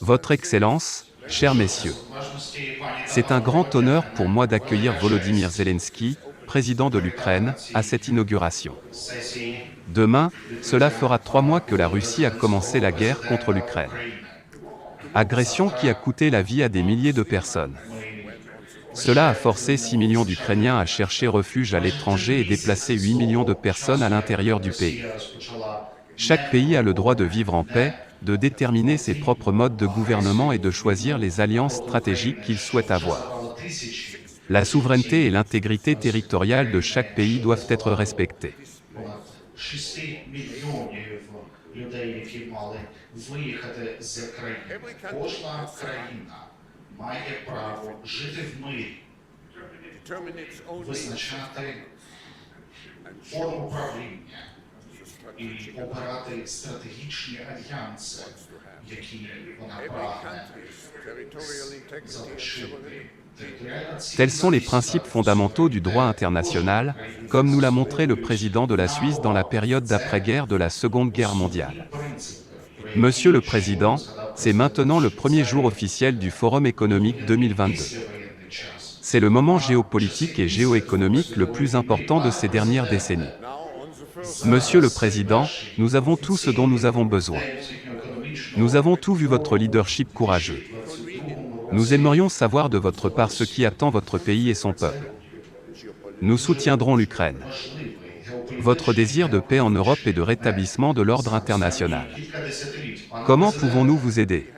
Votre Excellence, chers messieurs, c'est un grand honneur pour moi d'accueillir Volodymyr Zelensky, président de l'Ukraine, à cette inauguration. Demain, cela fera 3 mois que la Russie a commencé la guerre contre l'Ukraine. Agression qui a coûté la vie à des milliers de personnes. Cela a forcé 6 millions d'Ukrainiens à chercher refuge à l'étranger et déplacé 8 millions de personnes à l'intérieur du pays. Chaque pays a le droit de vivre en paix, de déterminer ses propres modes de gouvernement et de choisir les alliances stratégiques qu'il souhaite avoir. La souveraineté et l'intégrité territoriale de chaque pays doivent être respectées. Людей, які мали виїхати з країни. Кожна країна має право жити в мирі, визначати форму правління і обирати стратегічні альянси, які вона прагне залишити. Tels sont les principes fondamentaux du droit international, comme nous l'a montré le président de la Suisse dans la période d'après-guerre de la Seconde Guerre mondiale. Monsieur le Président, c'est maintenant le premier jour officiel du Forum économique 2022. C'est le moment géopolitique et géoéconomique le plus important de ces dernières décennies. Monsieur le Président, nous avons tout ce dont nous avons besoin. Nous avons tout vu votre leadership courageux. Nous aimerions savoir de votre part ce qui attend votre pays et son peuple. Nous soutiendrons l'Ukraine. Votre désir de paix en Europe et de rétablissement de l'ordre international. Comment pouvons-nous vous aider?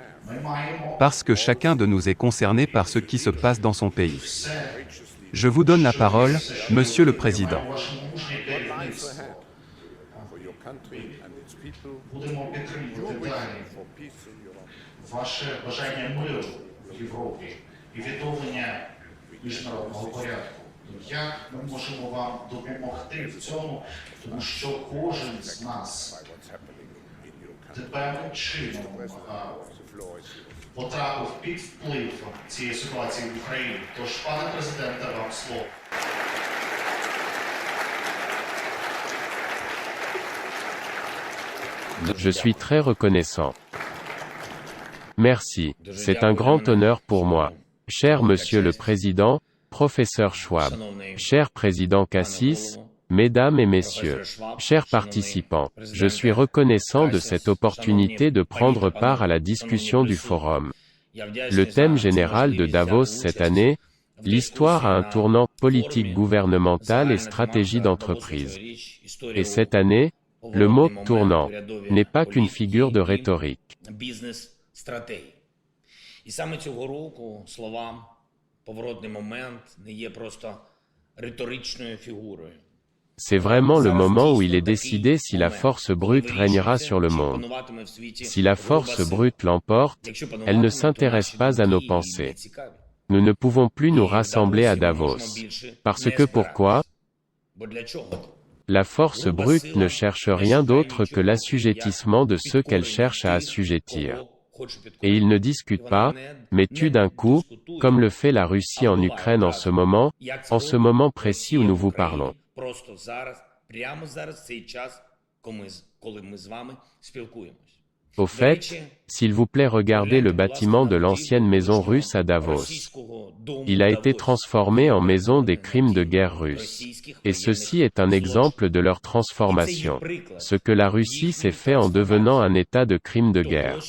Parce que chacun de nous est concerné par ce qui se passe dans son pays. Je vous donne la parole, Monsieur le Président. В Європі і відновлення міжнародного порядку. Як ми можемо вам допомогти в цьому, тому що кожен з нас певним чином потрапив під вплив цієї ситуації в Україні. Тож, пане президенте, вам слово. Je suis très reconnaissant. Merci, c'est un grand honneur pour moi. Cher Monsieur le Président, Professeur Schwab, cher Président Cassis, Mesdames et Messieurs, chers participants, je suis reconnaissant de cette opportunité de prendre part à la discussion du Forum. Le thème général de Davos cette année, l'histoire a un tournant politique gouvernemental et stratégie d'entreprise. Et cette année, le mot « tournant » n'est pas qu'une figure de rhétorique. Стратегії. І саме цього року слова «поворотний момент» не є просто риторичною фігурою. C'est vraiment le moment où il est décidé si la force brute régnera sur le monde. Si la force brute l'emporte, elle ne s'intéresse pas à nos pensées. Nous ne pouvons plus nous rassembler à Davos. Parce que pourquoi? La force brute ne cherche rien d'autre que l'assujettissement de ceux qu'elle cherche à assujettir. Et ils ne discutent pas, mais tuent d'un coup, comme le fait la Russie en Ukraine en ce moment précis où nous vous parlons. Au fait, s'il vous plaît, regardez le bâtiment de l'ancienne maison russe à Davos. Il a été transformé en maison des crimes de guerre russes. Et ceci est un exemple de leur transformation. Ce que la Russie s'est fait en devenant un état de crimes de guerre.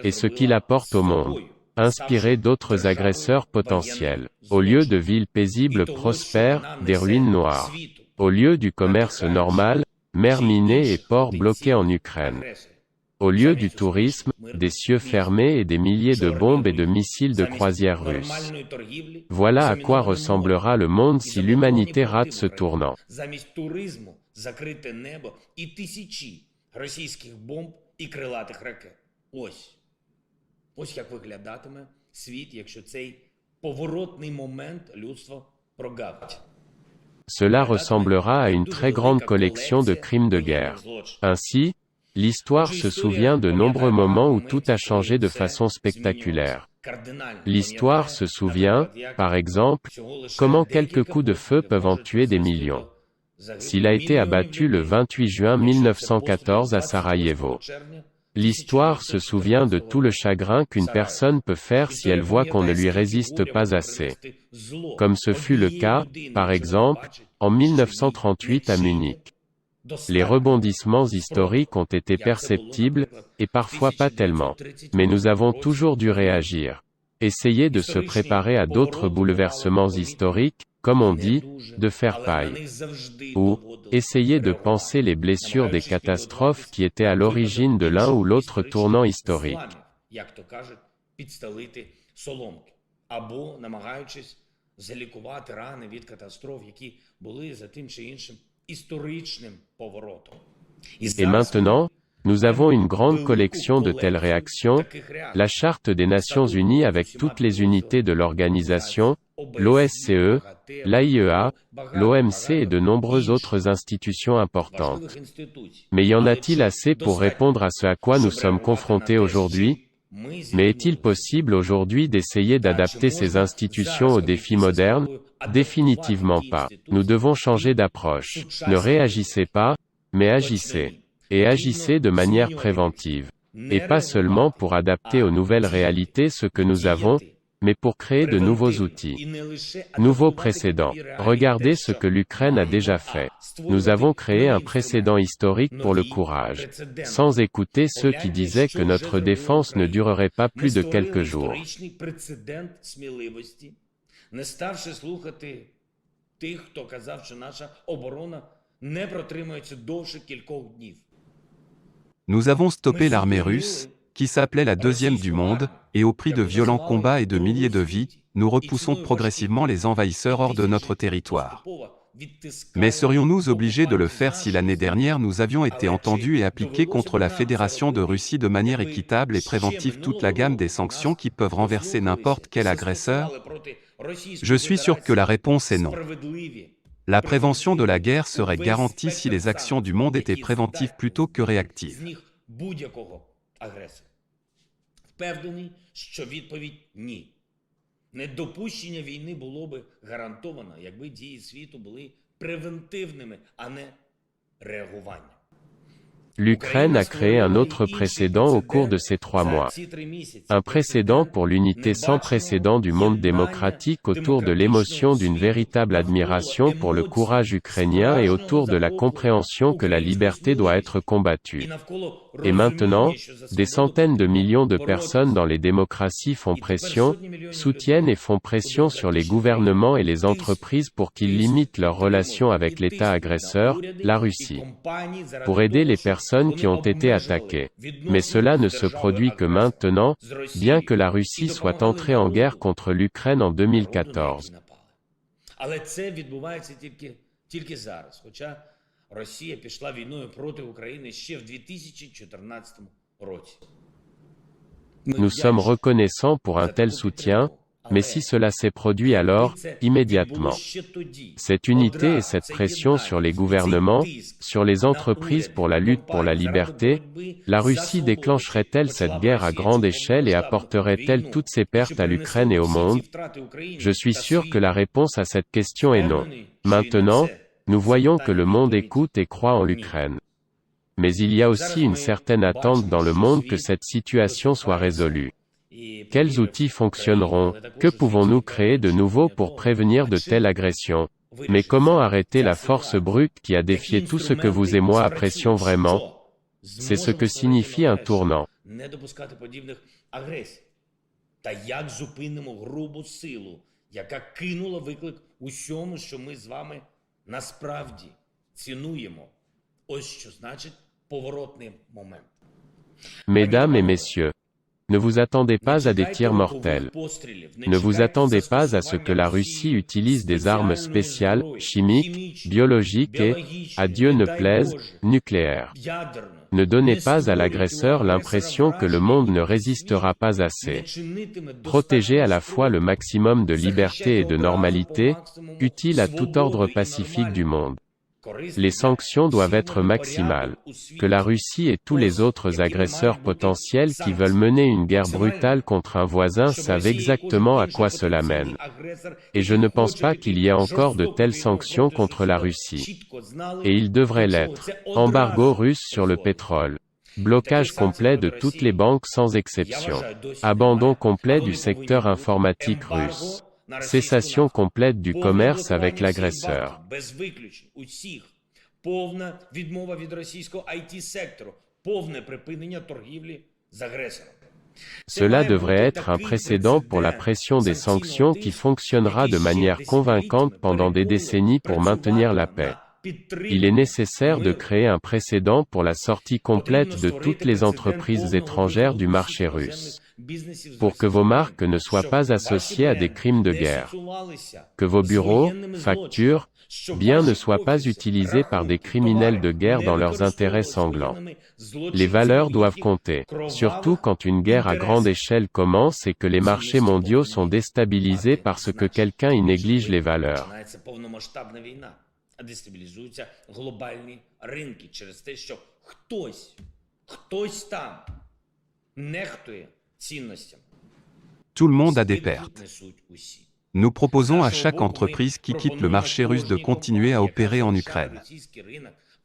Et ce qu'il apporte au monde. Inspirer d'autres agresseurs potentiels. Au lieu de villes paisibles prospères, des ruines noires. Au lieu du commerce normal, mers minées et ports bloqués en Ukraine. Au lieu du tourisme, des cieux fermés et des milliers de bombes et de missiles de croisière russes. Voilà à quoi ressemblera le monde si l'humanité rate ce tournant. Cela ressemblera à une très grande collection de crimes de guerre. Ainsi, l'histoire se souvient de nombreux moments où tout a changé de façon spectaculaire. L'histoire se souvient, par exemple, comment quelques coups de feu peuvent en tuer des millions. S'il a été abattu le 28 juin 1914 à Sarajevo. L'histoire se souvient de tout le chagrin qu'une personne peut faire si elle voit qu'on ne lui résiste pas assez. Comme ce fut le cas, par exemple, en 1938 à Munich. Les rebondissements historiques ont été perceptibles, et parfois pas tellement. Mais nous avons toujours dû réagir. Essayer de se préparer à d'autres bouleversements historiques, comme on dit, de faire paille. Ou, essayer de penser les blessures des catastrophes qui étaient à l'origine de l'un ou l'autre tournant historique. Et maintenant, nous avons une grande collection de telles réactions, la Charte des Nations Unies avec toutes les unités de l'organisation, l'OSCE, l'AIEA, l'OMC et de nombreuses autres institutions importantes. Mais y en a-t-il assez pour répondre à ce à quoi nous sommes confrontés aujourd'hui? Mais est-il possible aujourd'hui d'essayer d'adapter ces institutions aux défis modernes? Définitivement pas. Nous devons changer d'approche. Ne réagissez pas, mais agissez. Et agissez de manière préventive. Et pas seulement pour adapter aux nouvelles réalités ce que nous avons, mais pour créer de nouveaux outils. Nouveaux précédents. Regardez ce que l'Ukraine a déjà fait. Nous avons créé un précédent historique pour le courage. Sans écouter ceux qui disaient que notre défense ne durerait pas plus de quelques jours. Не ставши слухати тих, хто казав, що наша оборона не протримається довше кількох днів. Nous avons stoppé l'armée russe, qui s'appelait la deuxième du monde, et au prix de violents combats et de milliers de vies, nous repoussons progressivement les envahisseurs hors de notre territoire. Mais serions-nous obligés de le faire si l'année dernière nous avions été entendus et appliqués contre la Fédération de Russie de manière équitable et préventive toute la gamme des sanctions qui peuvent renverser n'importe quel agresseur? Je suis sûr que la réponse est non. La prévention de la guerre serait garantie si les actions du monde étaient préventives plutôt que réactives. Впевнений, що відповідь ні. Недопущення війни було би гарантовано, якби дії світу були превентивними, а не реагування. L'Ukraine a créé un autre précédent au cours de ces 3 mois. Un précédent pour l'unité sans précédent du monde démocratique autour de l'émotion d'une véritable admiration pour le courage ukrainien et autour de la compréhension que la liberté doit être combattue. Et maintenant, des centaines de millions de personnes dans les démocraties font pression, soutiennent et font pression sur les gouvernements et les entreprises pour qu'ils limitent leurs relations avec l'État agresseur, la Russie. Pour aider les personnes qui ont été attaquées. Mais cela ne se produit que maintenant, bien que la Russie soit entrée en guerre contre l'Ukraine en 2014. Nous sommes reconnaissants pour un tel soutien, mais si cela s'est produit alors, immédiatement. Cette unité et cette pression sur les gouvernements, sur les entreprises pour la lutte pour la liberté, la Russie déclencherait-elle cette guerre à grande échelle et apporterait-elle toutes ces pertes à l'Ukraine et au monde? Je suis sûr que la réponse à cette question est non. Maintenant, nous voyons que le monde écoute et croit en l'Ukraine. Mais il y a aussi une certaine attente dans le monde que cette situation soit résolue. Quels outils fonctionneront? Que pouvons-nous créer de nouveau pour prévenir de telles agressions? Mais comment arrêter la force brute qui a défié tout ce que vous et moi apprécions vraiment? C'est ce que signifie un tournant. Mesdames et messieurs, ne vous attendez pas à des tirs mortels. Ne vous attendez pas à ce que la Russie utilise des armes spéciales, chimiques, biologiques et, à Dieu ne plaise, nucléaires. Ne donnez pas à l'agresseur l'impression que le monde ne résistera pas assez. Protégez à la fois le maximum de liberté et de normalité, utile à tout ordre pacifique du monde. Les sanctions doivent être maximales. Que la Russie et tous les autres agresseurs potentiels qui veulent mener une guerre brutale contre un voisin savent exactement à quoi cela mène. Et je ne pense pas qu'il y ait encore de telles sanctions contre la Russie. Et il devrait l'être. Embargo russe sur le pétrole. Blocage complet de toutes les banques sans exception. Abandon complet du secteur informatique russe. Cessation complète du commerce avec l'agresseur. Без виключень усіх. Повна відмова від російського IT-сектору. Повне припинення торгівлі з агресором. Cela devrait être un précédent pour la pression des sanctions qui fonctionnera de manière convaincante pendant des décennies pour maintenir la paix. Il est nécessaire de créer un précédent pour la sortie complète de toutes les entreprises étrangères du marché russe. Pour que vos marques ne soient pas associées à des crimes de guerre. Que vos bureaux, factures, biens ne soient pas utilisés par des criminels de guerre dans leurs intérêts sanglants. Les valeurs doivent compter, surtout quand une guerre à grande échelle commence et que les marchés mondiaux sont déstabilisés parce que quelqu'un y néglige les valeurs. Дестабілізуються глобальні ринки через те, що хтось там нехтує цінностями. Tout le monde a des pertes. Несуть усі. Nous proposons à chaque entreprise qui quitte le marché russe de continuer à opérer en Ukraine.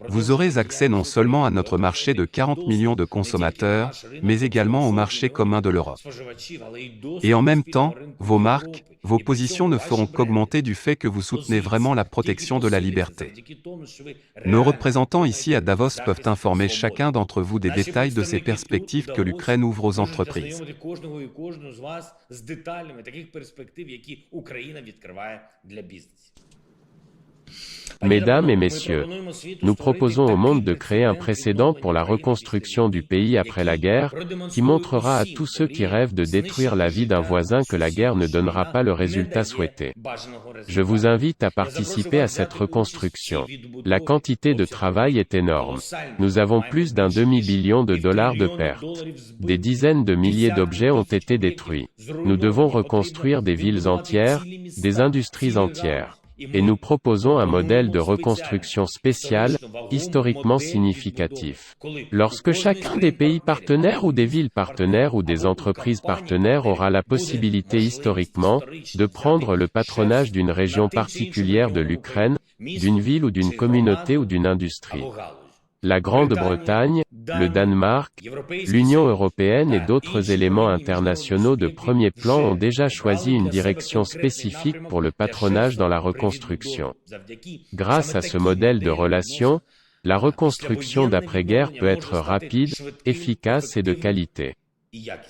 Vous aurez accès non seulement à notre marché de 40 millions de consommateurs, mais également au marché commun de l'Europe. Et en même temps, vos marques, vos positions ne feront qu'augmenter du fait que vous soutenez vraiment la protection de la liberté. Nos représentants ici à Davos peuvent informer chacun d'entre vous des détails de ces perspectives que l'Ukraine ouvre aux entreprises. Mesdames et messieurs, nous proposons au monde de créer un précédent pour la reconstruction du pays après la guerre, qui montrera à tous ceux qui rêvent de détruire la vie d'un voisin que la guerre ne donnera pas le résultat souhaité. Je vous invite à participer à cette reconstruction. La quantité de travail est énorme. Nous avons plus d'un demi-billion de dollars de pertes. Des dizaines de milliers d'objets ont été détruits. Nous devons reconstruire des villes entières, des industries entières. Et nous proposons un modèle de reconstruction spécial, historiquement significatif. Lorsque chacun des pays partenaires ou des villes partenaires ou des entreprises partenaires aura la possibilité historiquement, de prendre le patronage d'une région particulière de l'Ukraine, d'une ville ou d'une communauté ou d'une industrie. La Grande-Bretagne, le Danemark, l'Union européenne et d'autres éléments internationaux de premier plan ont déjà choisi une direction spécifique pour le patronage dans la reconstruction. Grâce à ce modèle de relation, la reconstruction d'après-guerre peut être rapide, efficace et de qualité.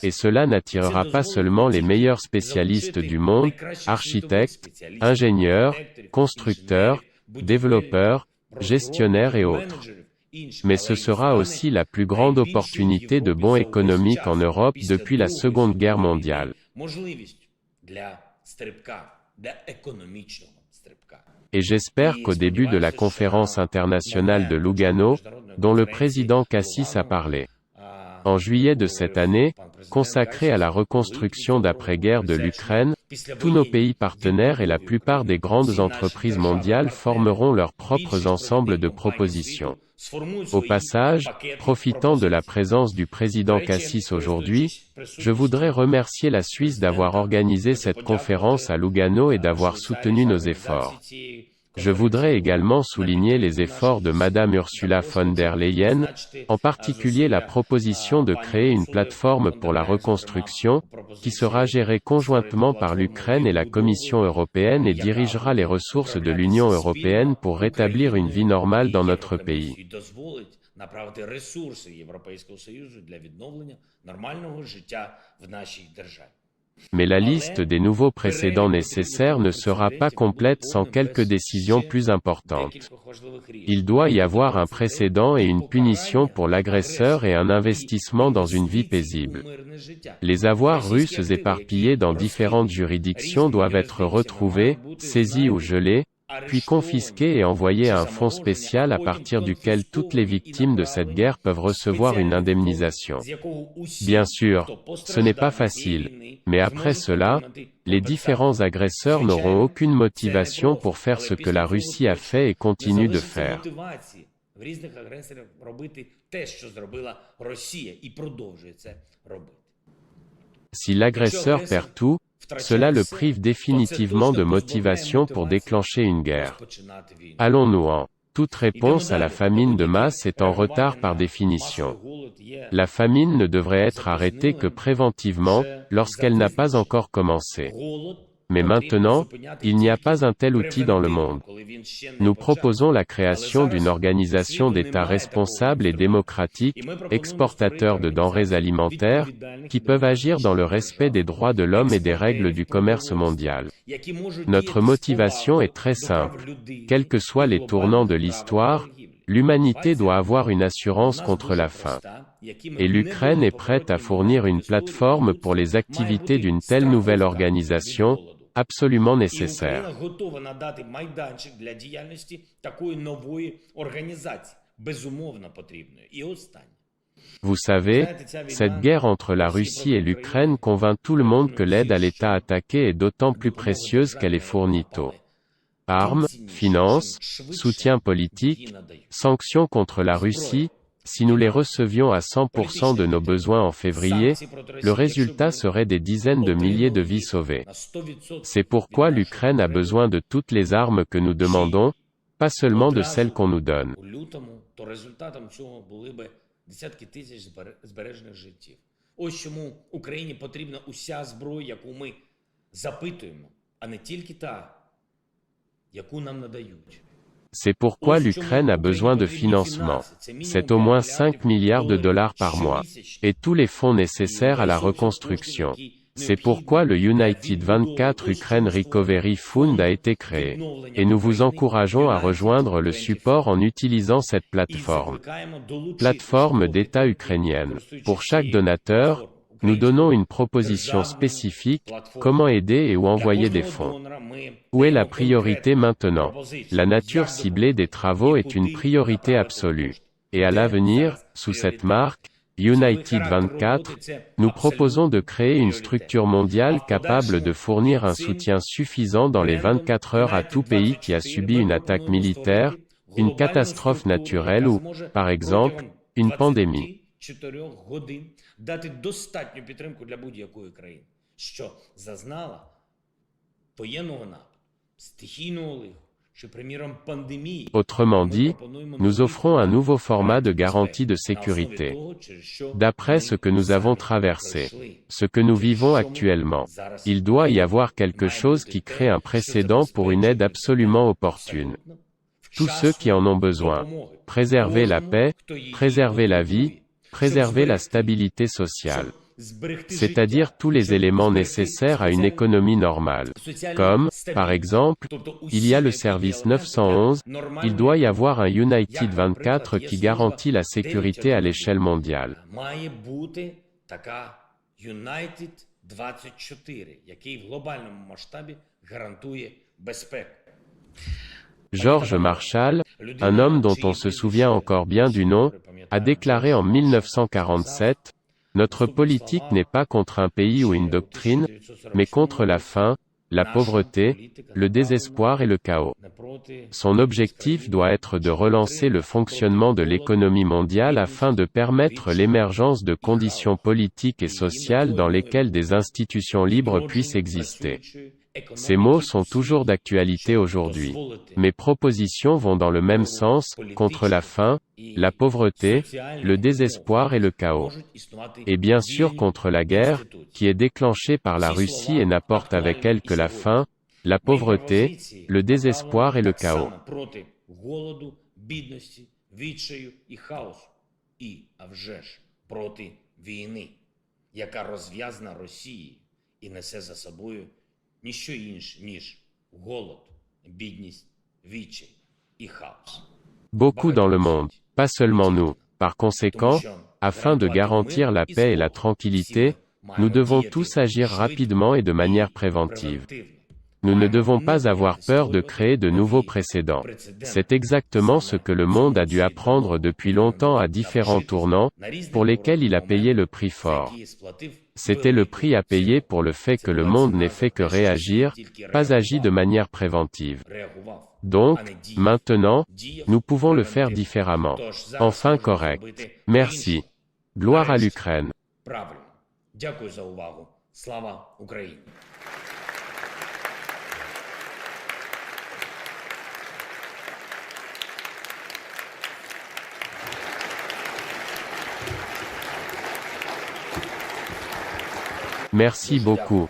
Et cela n'attirera pas seulement les meilleurs spécialistes du monde, architectes, ingénieurs, constructeurs, développeurs, gestionnaires et autres. Mais ce sera aussi la plus grande opportunité de bond économique en Europe depuis la Seconde Guerre mondiale. Et j'espère qu'au début de la conférence internationale de Lugano, dont le président Cassis a parlé, en juillet de cette année, consacrée à la reconstruction d'après-guerre de l'Ukraine, tous nos pays partenaires et la plupart des grandes entreprises mondiales formeront leurs propres ensembles de propositions. Au passage, profitant de la présence du président Cassis aujourd'hui, je voudrais remercier la Suisse d'avoir organisé cette conférence à Lugano et d'avoir soutenu nos efforts. Je voudrais également souligner les efforts de Madame Ursula von der Leyen, en particulier la proposition de créer une plateforme pour la reconstruction, qui sera gérée conjointement par l'Ukraine et la Commission européenne et dirigera les ressources de l'Union européenne pour rétablir une vie normale dans notre pays. Mais la liste des nouveaux précédents nécessaires ne sera pas complète sans quelques décisions plus importantes. Il doit y avoir un précédent et une punition pour l'agresseur et un investissement dans une vie paisible. Les avoirs russes éparpillés dans différentes juridictions doivent être retrouvés, saisis ou gelés, puis confisqués et envoyés à un fonds spécial à partir duquel toutes les victimes de cette guerre peuvent recevoir une indemnisation. Bien sûr, ce n'est pas facile, mais après cela, les différents agresseurs n'auront aucune motivation pour faire ce que la Russie a fait et continue de faire. Si l'agresseur perd tout, cela le prive définitivement de motivation pour déclencher une guerre. Allons-nous en Toute réponse à la famine de masse est en retard par définition. La famine ne devrait être arrêtée que préventivement, lorsqu'elle n'a pas encore commencé. Mais maintenant, il n'y a pas un tel outil dans le monde. Nous proposons la création d'une organisation d'États responsables et démocratiques, exportateurs de denrées alimentaires, qui peuvent agir dans le respect des droits de l'homme et des règles du commerce mondial. Notre motivation est très simple. Quels que soient les tournants de l'histoire, l'humanité doit avoir une assurance contre la faim. Et l'Ukraine est prête à fournir une plateforme pour les activités d'une telle nouvelle organisation, absolument І nécessaire. Україна готова надати майданчик для діяльності такої нової організації, безумовно потрібної. І останнє. Vous savez, cette guerre entre la Russie et l'Ukraine convainc tout le monde que l'aide à l'État attaqué est d'autant plus précieuse qu'elle est fournie tôt. Armes, finances, soutien politique, sanctions contre la Russie, si nous les recevions à 100% de nos besoins en février, le résultat serait des dizaines de milliers de vies sauvées. C'est pourquoi l'Ukraine a besoin de toutes les armes que nous demandons, pas seulement de celles qu'on nous donne. У лютому, то результатом цього були би десятки тисяч збережених життів. Ось чому Україні потрібна уся зброя, яку ми запитуємо, а не тільки та, яку нам надають. C'est pourquoi l'Ukraine a besoin de financement. C'est au moins 5 milliards de dollars par mois. Et tous les fonds nécessaires à la reconstruction. C'est pourquoi le United 24 Ukraine Recovery Fund a été créé. Et nous vous encourageons à rejoindre le support en utilisant cette plateforme. Plateforme d'État ukrainienne. Pour chaque donateur, nous donnons une proposition spécifique, comment aider et où envoyer des fonds. Où est la priorité maintenant? La nature ciblée des travaux est une priorité absolue. Et à l'avenir, sous cette marque, United 24, nous proposons de créer une structure mondiale capable de fournir un soutien suffisant dans les 24 heures à tout pays qui a subi une attaque militaire, une catastrophe naturelle ou, par exemple, une pandémie. 4 годин дати достатню підтримку для будь-якої країни, що зазнала воєнного нападу, стихійного лиху, чи, приміром, пандемії. Autrement dit, nous offrons un nouveau format de garantie de sécurité. D'après ce que nous avons traversé, ce que nous vivons actuellement, il doit y avoir quelque chose qui crée un précédent pour une aide absolument opportune. Tous ceux qui en ont besoin, préserver la paix, préserver la vie, préserver la stabilité sociale. C'est-à-dire tous les éléments nécessaires à une économie normale. Comme, par exemple, il y a le service 911, il doit y avoir un United 24 qui garantit la sécurité à l'échelle mondiale. Має бути така United 24, який в глобальному масштабі гарантує безпеку. George Marshall, un homme dont on se souvient encore bien du nom, a déclaré en 1947, « Notre politique n'est pas contre un pays ou une doctrine, mais contre la faim, la pauvreté, le désespoir et le chaos. » Son objectif doit être de relancer le fonctionnement de l'économie mondiale afin de permettre l'émergence de conditions politiques et sociales dans lesquelles des institutions libres puissent exister. Ces mots sont toujours d'actualité aujourd'hui. Mes propositions vont dans le même sens, contre la faim, la pauvreté, le désespoir et le chaos. Et bien sûr contre la guerre, qui est déclenchée par la Russie et n'apporte avec elle que la faim, la pauvreté, le désespoir et le chaos. Ніщо інше, ніж голод, бідність, відчай і хаос. Beaucoup dans le monde, pas seulement nous. Par conséquent, afin de garantir la paix et la tranquillité, nous devons tous agir rapidement et de manière préventive. Nous ne devons pas avoir peur de créer de nouveaux précédents. C'est exactement ce que le monde a dû apprendre depuis longtemps à différents tournants, pour lesquels il a payé le prix fort. C'était le prix à payer pour le fait que le monde n'ait fait que réagir, pas agi de manière préventive. Donc, maintenant, nous pouvons le faire différemment. Enfin correct. Merci. Gloire à l'Ukraine. Правильно. Дякую за увагу. Слава Україні! Merci beaucoup.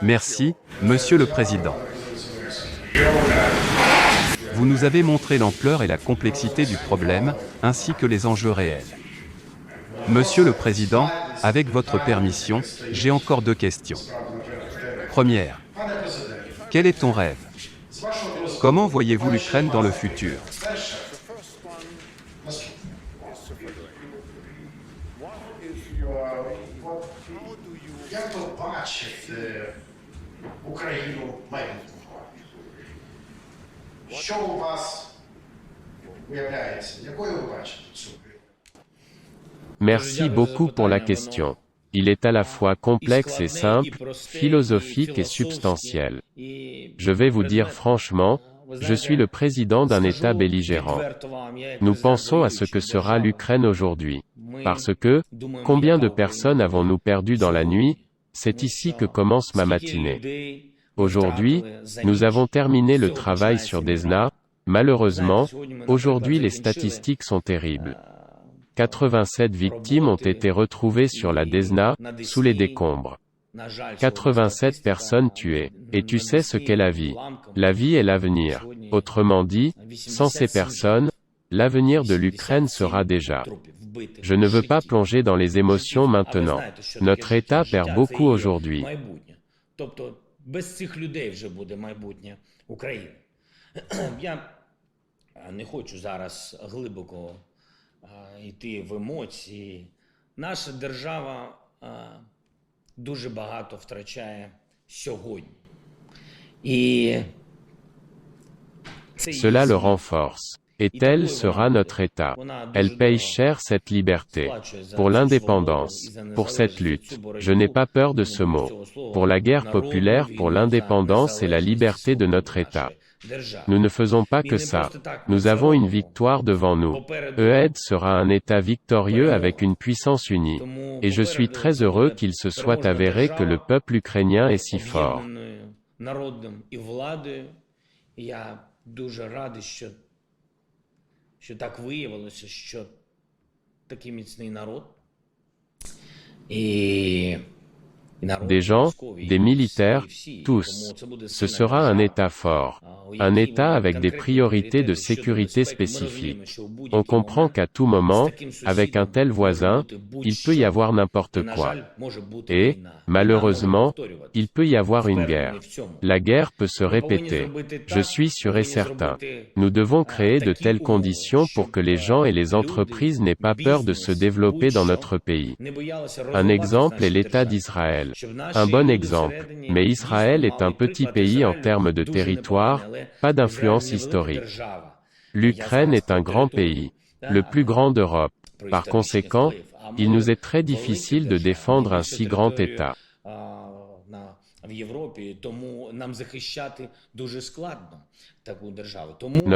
Merci, Monsieur le Président. Vous nous avez montré l'ampleur et la complexité du problème, ainsi que les enjeux réels. Monsieur le Président, avec votre permission, j'ai encore 2 questions. Première. Quel est ton rêve? Comment voyez-vous l'Ukraine dans le futur? Як ви бачите Україну майбутнього? Що у вас уявляється? Якою ви бачите цю Україну? Merci beaucoup pour la question. Il est à la fois complexe et simple, philosophique et substantiel. Je vais vous dire franchement, je suis le président d'un État belligérant. Nous pensons à ce que sera l'Ukraine aujourd'hui. Parce que, combien de personnes avons-nous perdu dans la nuit? C'est ici que commence ma matinée. Aujourd'hui, nous avons terminé le travail sur Desna. Malheureusement, aujourd'hui les statistiques sont terribles. 87 victimes ont été retrouvées sur la Desna, sous les décombres. 87 personnes tuées. Et tu sais ce qu'est la vie. La vie est l'avenir. Autrement dit, sans ces personnes, l'avenir de l'Ukraine sera déjà. Je ne veux pas plonger dans les émotions maintenant. Notre État perd beaucoup aujourd'hui. Йти в емоції. Наша держава дуже багато втрачає сьогодні. І Cela le renforce. Et tel sera notre État. Elle paye cher cette liberté. Pour l'indépendance. Pour cette lutte. Je n'ai pas peur de ce mot. Pour la guerre populaire pour l'indépendance et la liberté de notre État. Nous ne faisons pas que ça. Nous avons une victoire devant nous. EED sera un État victorieux avec une puissance unie. Et je suis très heureux qu'il se soit avéré que le peuple ukrainien est si fort. Des gens, des militaires, tous. Ce sera un État fort. Un État avec des priorités de sécurité spécifiques. On comprend qu'à tout moment, avec un tel voisin, il peut y avoir n'importe quoi. Et, malheureusement, il peut y avoir une guerre. La guerre peut se répéter. Je suis sûr et certain. Nous devons créer de telles conditions pour que les gens et les entreprises n'aient pas peur de se développer dans notre pays. Un exemple est l'État d'Israël. Un bon exemple. Mais Israël est un petit pays en termes de territoire, pas d'influence historique. L'Ukraine est un grand pays, le plus grand d'Europe. Par conséquent, il nous est très difficile de défendre un si grand État.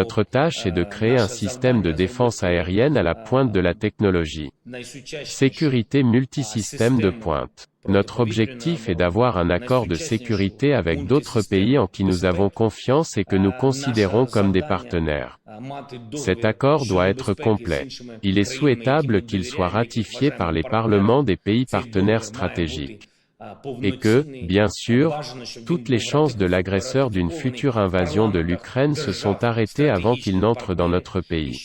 Notre tâche est de créer un système de défense aérienne à la pointe de la technologie. Sécurité multisystème de pointe. Notre objectif est d'avoir un accord de sécurité avec d'autres pays en qui nous avons confiance et que nous considérons comme des partenaires. Cet accord doit être complet. Il est souhaitable qu'il soit ratifié par les parlements des pays partenaires stratégiques. Et que, bien sûr, toutes les chances de l'agresseur d'une future invasion de l'Ukraine se sont arrêtées avant qu'il n'entre dans notre pays.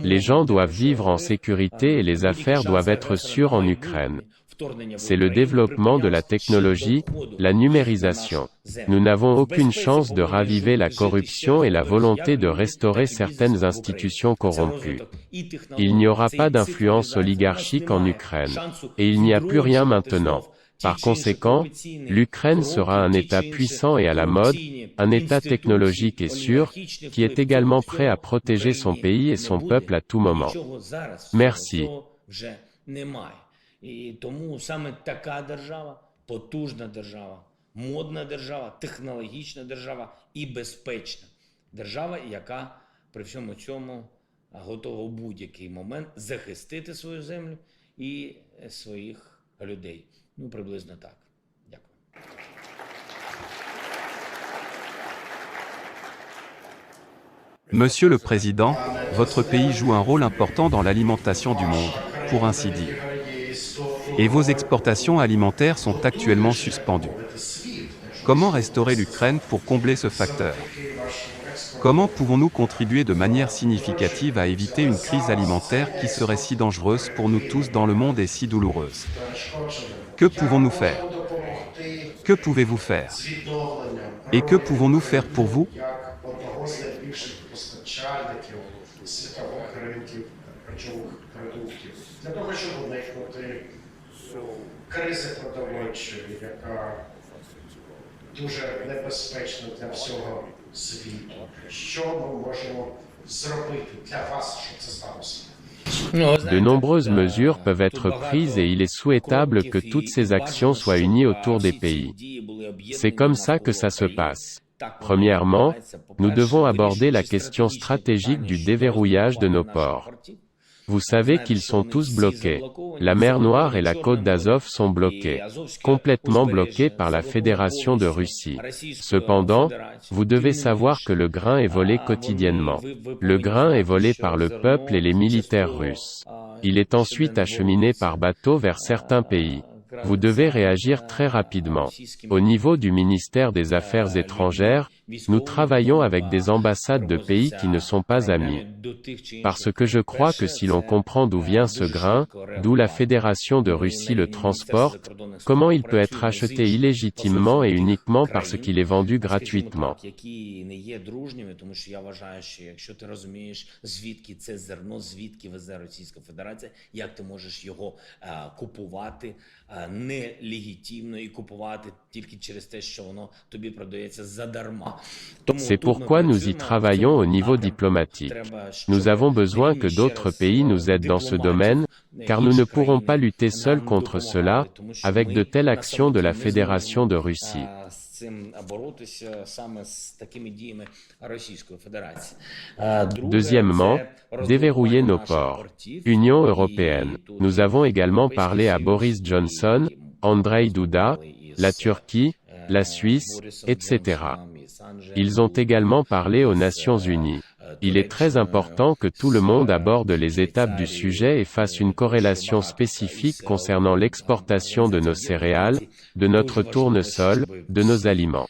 Les gens doivent vivre en sécurité et les affaires doivent être sûres en Ukraine. C'est le développement de la technologie, la numérisation. Nous n'avons aucune chance de raviver la corruption et la volonté de restaurer certaines institutions corrompues. Il n'y aura pas d'influence oligarchique en Ukraine. Et il n'y a plus rien maintenant. Par conséquent, l'Ukraine sera un État puissant et à la mode, un État technologique et sûr, qui est également prêt à protéger son pays et son peuple à tout moment. Merci. І тому саме така держава, потужна держава, модна держава, технологічна держава і безпечна держава, яка при всьому цьому готова у будь-який момент захистити свою землю і своїх людей. Ну, приблизно так. Дякую. Monsieur le Président, votre pays joue un rôle important dans l'alimentation du monde, pour ainsi dire. Et vos exportations alimentaires sont actuellement suspendues. Comment restaurer l'Ukraine pour combler ce facteur? Comment pouvons-nous contribuer de manière significative à éviter une crise alimentaire qui serait si dangereuse pour nous tous dans le monde et si douloureuse? Que pouvons-nous faire? Que pouvez-vous faire? Et que pouvons-nous faire pour vous? Для того, щоб уникнути кризи продовольчої, яка дуже небезпечна для всього світу. Що ми можемо зробити для вас, щоб це сталося? De nombreuses mesures peuvent être prises et il est souhaitable que toutes ces actions soient unies autour des pays. C'est comme ça que ça se passe. Premièrement, nous devons aborder la question stratégique du déverrouillage de nos ports. Vous savez qu'ils sont tous bloqués. La mer Noire et la côte d'Azov sont bloquées, complètement bloquées par la Fédération de Russie. Cependant, vous devez savoir que le grain est volé quotidiennement. Le grain est volé par le peuple et les militaires russes. Il est ensuite acheminé par bateau vers certains pays. Vous devez réagir très rapidement. Au niveau du ministère des Affaires étrangères, nous travaillons avec des ambassades de pays qui ne sont pas amis. Parce que je crois que si l'on comprend d'où vient ce grain, d'où la Fédération de Russie le transporte, comment il peut être acheté illégitimement et uniquement parce qu'il est vendu gratuitement. C'est pourquoi nous y travaillons au niveau diplomatique. Nous avons besoin que d'autres pays nous aident dans ce domaine, car nous ne pourrons pas lutter seuls contre cela, avec de telles actions de la Fédération de Russie. Deuxièmement, déverrouiller nos ports. Union européenne. Nous avons également parlé à Boris Johnson, Andrzej Duda, la Turquie, la Suisse, etc. Ils ont également parlé aux Nations Unies. Il est très important que tout le monde aborde les étapes du sujet et fasse une corrélation spécifique concernant l'exportation de nos céréales, de notre tournesol, de nos aliments.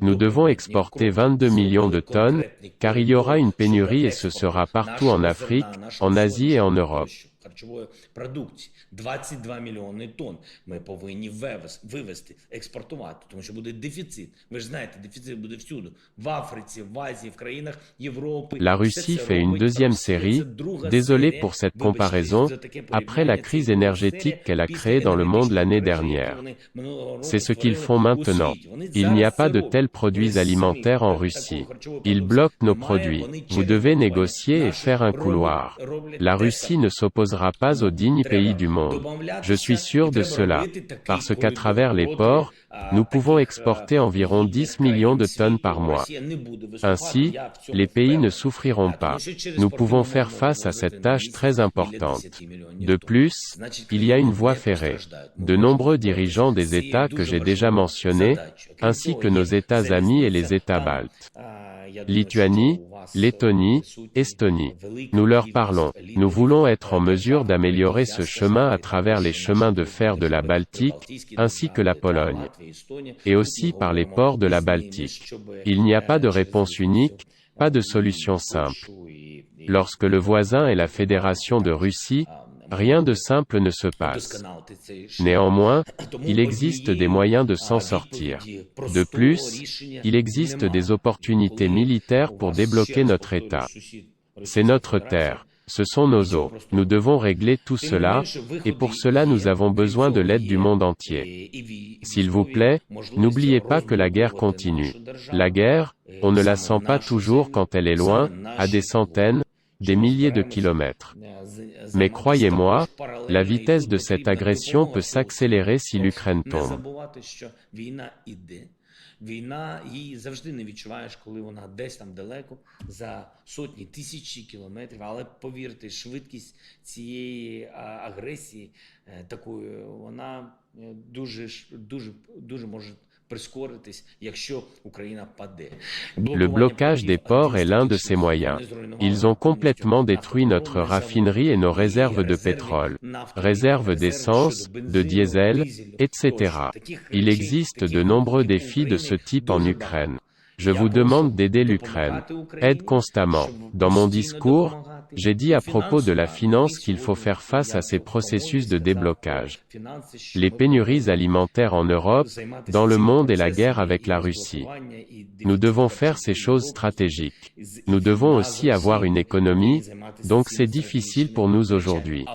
Nous devons exporter 22 millions de tonnes, car il y aura une pénurie et ce sera partout en Afrique, en Asie et en Europe. 22 мільйони тонн ми повинні вивезти, експортувати, тому що буде дефіцит. Ви ж знаєте, дефіцит буде всюди. В Африці, в Азії, в країнах Європи. La Russie fait une deuxième série, désolé pour cette comparaison, après la crise énergétique qu'elle a créée dans le monde l'année dernière. C'est ce qu'ils font maintenant. Il n'y a pas de tels produits alimentaires en Russie. Ils bloquent nos produits. Vous devez négocier et faire un couloir. La Russie ne s'opposera pas aux dignes pays du monde. Je suis sûr de cela, parce qu'à travers les ports, nous pouvons exporter environ 10 millions de tonnes par mois. Ainsi, les pays ne souffriront pas. Nous pouvons faire face à cette tâche très importante. De plus, il y a une voie ferrée. De nombreux dirigeants des États que j'ai déjà mentionnés, ainsi que nos États amis et les États baltes. Lituanie, Lettonie, Estonie. Nous leur parlons. Nous voulons être en mesure d'améliorer ce chemin à travers les chemins de fer de la Baltique, ainsi que la Pologne. Et aussi par les ports de la Baltique. Il n'y a pas de réponse unique, pas de solution simple. Lorsque le voisin est la Fédération de Russie, rien de simple ne se passe. Néanmoins, il existe des moyens de s'en sortir. De plus, il existe des opportunités militaires pour débloquer notre État. C'est notre terre. Ce sont nos eaux. Nous devons régler tout cela, et pour cela nous avons besoin de l'aide du monde entier. S'il vous plaît, n'oubliez pas que la guerre continue. La guerre, on ne la sent pas toujours quand elle est loin, à des centaines, des milliers de kilomètres. Mais croyez-moi, la vitesse de cette agression peut s'accélérer si l'Ukraine tombe. війна, її завжди не відчуваєш, коли вона десь там далеко, за сотні, тисячі кілометрів. Але повірте, швидкість цієї агресії такої, вона дуже може прискоритись, якщо Україна паде. Le blocage des ports est l'un de ces moyens. Ils ont complètement détruit notre raffinerie et nos réserves de pétrole, réserves d'essence, de diesel, etc. Il existe de nombreux défis de ce type en Ukraine. Je vous demande d'aider l'Ukraine. Aide constamment. Dans mon discours, j'ai dit à propos de la finance qu'il faut faire face à ces processus de déblocage. Les pénuries alimentaires en Europe, dans le monde et la guerre avec la Russie. Nous devons faire ces choses stratégiques. Nous devons aussi avoir une économie, donc c'est difficile pour nous aujourd'hui.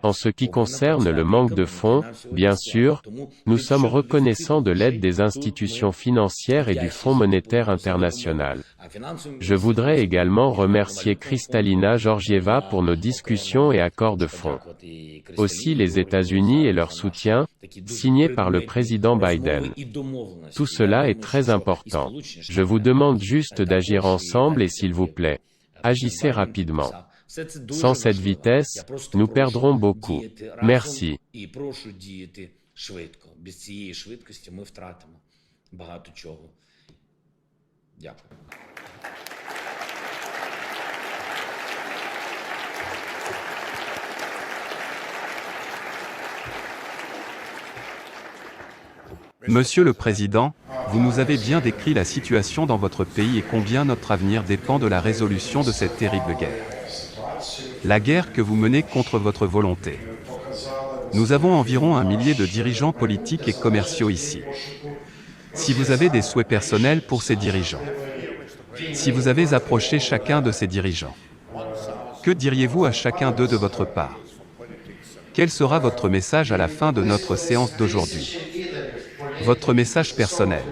En ce qui concerne le manque de fonds, bien sûr, nous sommes reconnaissants de l'aide des institutions financières et du Fonds monétaire international. Je voudrais également remercier Kristalina Georgieva pour nos discussions et accords de fonds. Aussi les États-Unis et leur soutien, signé par le président Biden. Tout cela est très important. Je vous demande juste d'agir ensemble et s'il vous plaît, agissez rapidement. Sans cette vitesse, nous perdrons beaucoup. Merci. Monsieur le Président, vous nous avez bien décrit la situation dans votre pays et combien notre avenir dépend de la résolution de cette terrible guerre. La guerre que vous menez contre votre volonté. Nous avons environ 1 millier de dirigeants politiques et commerciaux ici. Si vous avez des souhaits personnels pour ces dirigeants, si vous avez approché chacun de ces dirigeants, que diriez-vous à chacun d'eux de votre part? Quel sera votre message à la fin de notre séance d'aujourd'hui? Votre message personnel.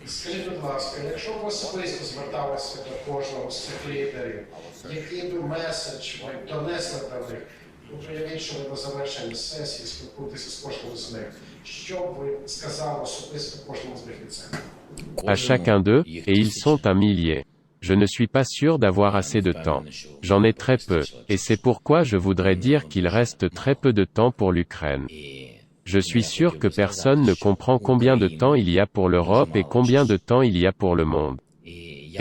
Скажіть, будь ласка, якщо б ви особисто зверталися до кожного з цих лідерів, який би меседж ви донесли до них, уявіть, що ви на завершенні сесії спілкуєтеся з кожним з них, що б ви сказали особисто кожному з них від себе? À chacun d'eux, et ils sont un millier. Je ne suis pas sûr d'avoir assez de temps. J'en ai très peu, et c'est pourquoi je voudrais dire qu'il reste très peu de temps pour l'Ukraine. Je suis sûr que personne ne comprend combien de temps il y a pour l'Europe et combien de temps il y a pour le monde.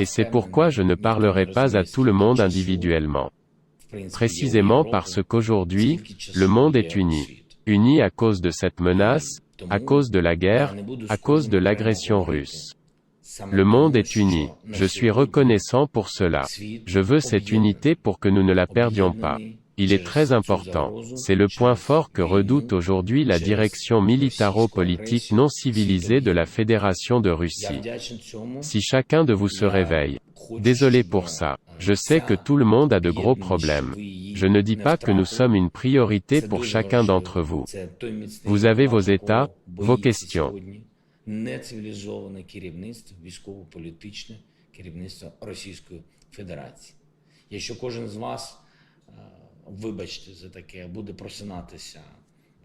Et c'est pourquoi je ne parlerai pas à tout le monde individuellement. Précisément parce qu'aujourd'hui, le monde est uni. Uni à cause de cette menace, à cause de la guerre, à cause de l'agression russe. Le monde est uni. Je suis reconnaissant pour cela. Je veux cette unité pour que nous ne la perdions pas. Il est très important. C'est le point fort que redoute aujourd'hui la direction militaro-politique non civilisée de la Fédération de Russie. Si chacun de vous se réveille. Désolé pour ça. Je sais que tout le monde a de gros problèmes. Je ne dis pas que nous sommes une priorité pour chacun d'entre vous. Vous avez vos états, vos questions. Нецивілізоване керівництво, військово-політичне керівництво Російської Федерації. Якщо кожен з вас, вибачте за таке, буде просинатися,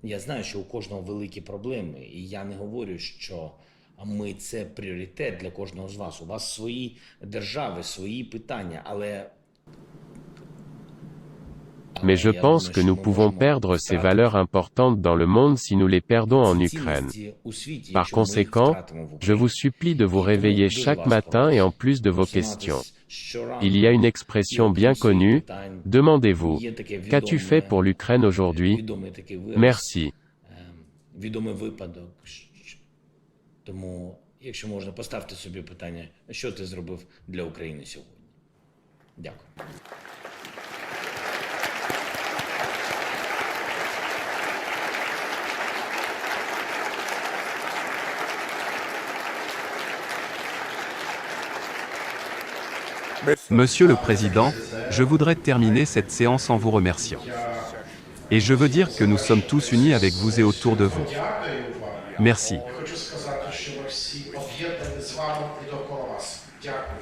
я знаю, що у кожного великі проблеми, і я не говорю, що ми це пріоритет для кожного з вас. У вас свої держави, свої питання, але Mais je pense que nous pouvons perdre ces valeurs importantes dans le monde si nous les perdons en Ukraine. Par conséquent, je vous supplie de vous réveiller chaque matin et en plus de vos questions. Il y a une expression bien connue, demandez-vous, qu'as-tu fait pour l'Ukraine aujourd'hui? Merci. Тому, якщо можна, поставте собі питання, що ти зробив для України сьогодні. Дякую. Monsieur le Président, je voudrais terminer cette séance en vous remerciant. Et je veux dire que nous sommes tous unis avec vous et autour de vous. Merci. Хочу сказати, що ми всі об'єднані з вами і довкола вас. Дякую.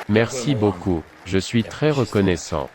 Merci beaucoup. Je suis très reconnaissant.